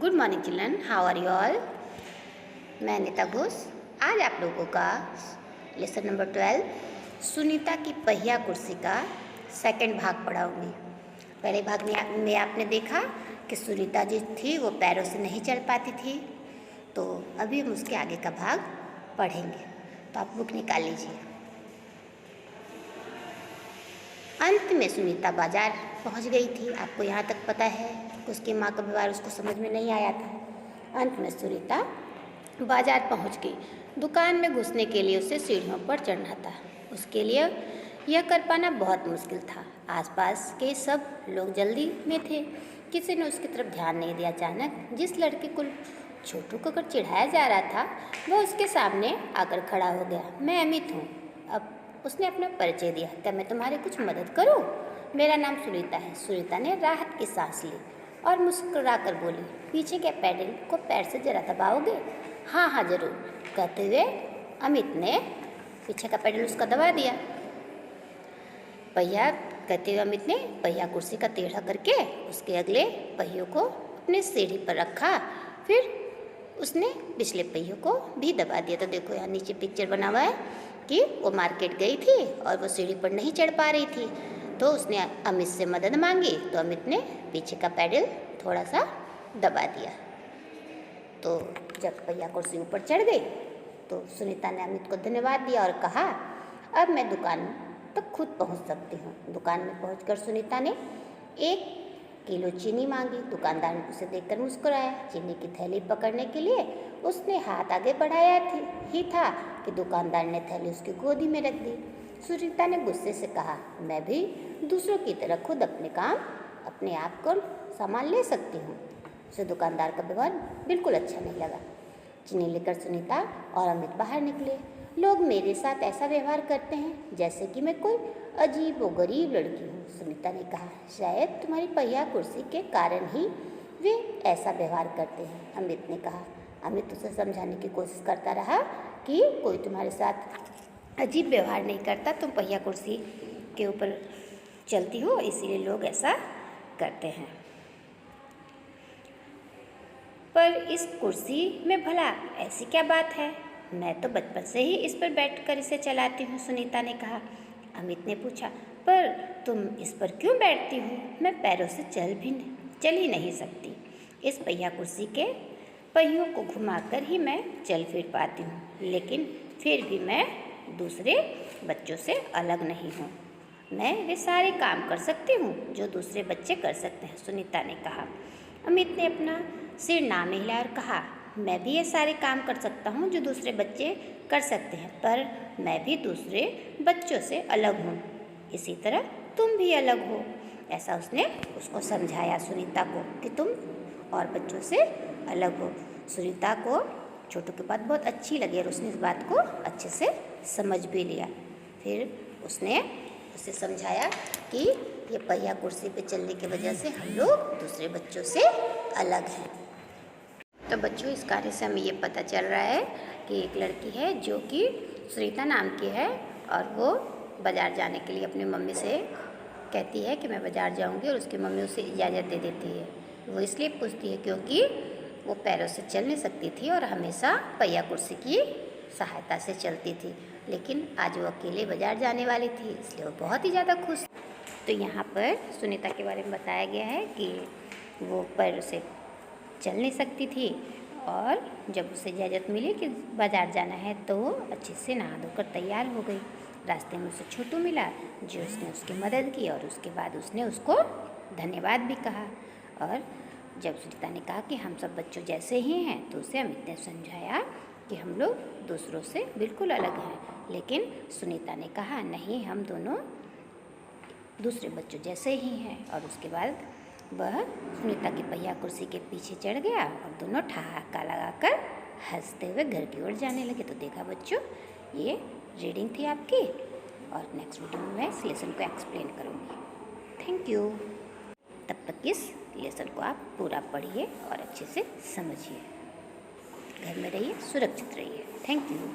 Good morning children, how are you all. मैं अनिता घोष आज आप लोगों का लेसन नंबर 12 सुनीता की पहिया कुर्सी का सेकंड भाग पढ़ाऊंगी। पहले भाग में आपने देखा कि सुनीता जी थी वो पैरों से नहीं चल पाती थी, तो अभी हम उसके आगे का भाग पढ़ेंगे। तो आप बुक निकाल लीजिए। अंत में सुनीता बाजार पहुंच गई थी। आपको यहाँ तक पता है कि उसकी माँ का व्यवहार उसको समझ में नहीं आया था। अंत में सुनीता बाजार पहुंच गई। दुकान में घुसने के लिए उसे सीढ़ियों पर चढ़ना था। उसके लिए यह कर पाना बहुत मुश्किल था। आसपास के सब लोग जल्दी में थे, किसी ने उसकी तरफ ध्यान नहीं दिया। अचानक जिस लड़के को छोटू को अगर चिढ़ाया जा रहा था वह उसके सामने आकर खड़ा हो गया। मैं अमित हूँ। अब उसने अपना परिचय दिया। क्या मैं तुम्हारी कुछ मदद करूं? मेरा नाम सुनीता है। सुनीता ने राहत की सांस ली और मुस्कुराकर बोली, पीछे के पैडल को पैर से जरा दबाओगे? हाँ हाँ जरूर, कहते हुए अमित ने पीछे का पैडल उसका दबा दिया। पहिया कहते हुए अमित ने पहिया कुर्सी का टेढ़ा करके उसके अगले पहियों को अपने सीढ़ी पर रखा। फिर उसने पिछले पहियों को भी दबा दिया। तो देखो यहाँ नीचे पिक्चर बना हुआ है कि वो मार्केट गई थी और वो सीढ़ी पर नहीं चढ़ पा रही थी, तो उसने अमित से मदद मांगी। तो अमित ने पीछे का पैडल थोड़ा सा दबा दिया। तो जब पहिया कुर्सी ऊपर चढ़ गई तो सुनीता ने अमित को धन्यवाद दिया और कहा, अब मैं दुकान तक खुद पहुंच सकती हूँ। दुकान में पहुंचकर सुनीता ने 1 किलो चीनी मांगी। दुकानदार ने उसे देखकर मुस्कुराया। चीनी की थैली पकड़ने के लिए उसने हाथ आगे बढ़ाया ही था कि दुकानदार ने थैली उसकी गोदी में रख दी। सुनीता ने गुस्से से कहा, मैं भी दूसरों की तरह खुद अपने आप को सामान ले सकती हूँ। उसे दुकानदार का व्यवहार बिल्कुल अच्छा नहीं लगा। चीनी लेकर सुनीता और अमित बाहर निकले। लोग मेरे साथ ऐसा व्यवहार करते हैं जैसे कि मैं कोई अजीब और गरीब लड़की हूँ, सुनीता ने कहा। शायद तुम्हारी पहिया कुर्सी के कारण ही वे ऐसा व्यवहार करते हैं, अमित ने कहा। अमित उसे समझाने की कोशिश करता रहा कि कोई तुम्हारे साथ अजीब व्यवहार नहीं करता, तुम पहिया कुर्सी के ऊपर चलती हो इसीलिए लोग ऐसा करते हैं। पर इस कुर्सी में भला ऐसी क्या बात है? मैं तो बचपन से ही इस पर बैठकर इसे चलाती हूँ, सुनीता ने कहा। अमित ने पूछा, पर तुम इस पर क्यों बैठती हो? मैं पैरों से चल ही नहीं सकती। इस पहिया कुर्सी के पहियों को घुमाकर ही मैं चल फिर पाती हूँ, लेकिन फिर भी मैं दूसरे बच्चों से अलग नहीं हूँ। मैं वे सारे काम कर सकती हूँ जो दूसरे बच्चे कर सकते हैं, सुनीता ने कहा। अमित ने अपना सिर नाम हिलाया और कहा, मैं भी ये सारे काम कर सकता हूँ जो दूसरे बच्चे कर सकते हैं, पर मैं भी दूसरे बच्चों से अलग हूँ। इसी तरह तुम भी अलग हो। ऐसा उसने उसको समझाया सुनीता को कि तुम और बच्चों से अलग हो। सुनीता को छोटू की बात बहुत अच्छी लगी और उसने इस बात को अच्छे से समझ भी लिया। फिर उसने उसे समझाया कि ये पहिया कुर्सी पे चलने की वजह से हम लोग दूसरे बच्चों से अलग हैं। तो बच्चों, इस कहानी से हमें ये पता चल रहा है कि एक लड़की है जो कि सुनीता नाम की है और वो बाज़ार जाने के लिए अपनी मम्मी से कहती है कि मैं बाज़ार जाऊंगी, और उसकी मम्मी उसे इजाज़त दे देती है। वो इसलिए पूछती है क्योंकि वो पैरों से चल नहीं सकती थी और हमेशा पहिया कुर्सी की सहायता से चलती थी, लेकिन आज वो अकेले बाज़ार जाने वाली थी, इसलिए वो बहुत ही ज़्यादा खुश। तो यहाँ पर सुनीता के बारे में बताया गया है कि वो पैरों से चल नहीं सकती थी और जब उसे इजाज़त मिली कि बाज़ार जाना है तो वो अच्छे से नहा धोकर तैयार हो गई। रास्ते में उसे छोटू मिला जो उसने उसकी मदद की और उसके बाद उसने उसको धन्यवाद भी कहा। और जब सुनीता ने कहा कि हम सब बच्चों जैसे ही हैं तो उसे अमित ने समझाया कि हम लोग दूसरों से बिल्कुल अलग हैं, लेकिन सुनीता ने कहा नहीं, हम दोनों दूसरे बच्चों जैसे ही हैं। और उसके बाद वह सुनीता की पहिया कुर्सी के पीछे चढ़ गया और दोनों ठहाका लगाकर हंसते हुए घर की ओर जाने लगे। तो देखा बच्चों, ये रीडिंग थी आपकी, और नेक्स्ट वीडियो में मैं इस लेसन को एक्सप्लेन करूँगी। Thank you. तब तक इस लेसन को आप पूरा पढ़िए और अच्छे से समझिए। घर में रहिए, सुरक्षित रहिए। Thank you.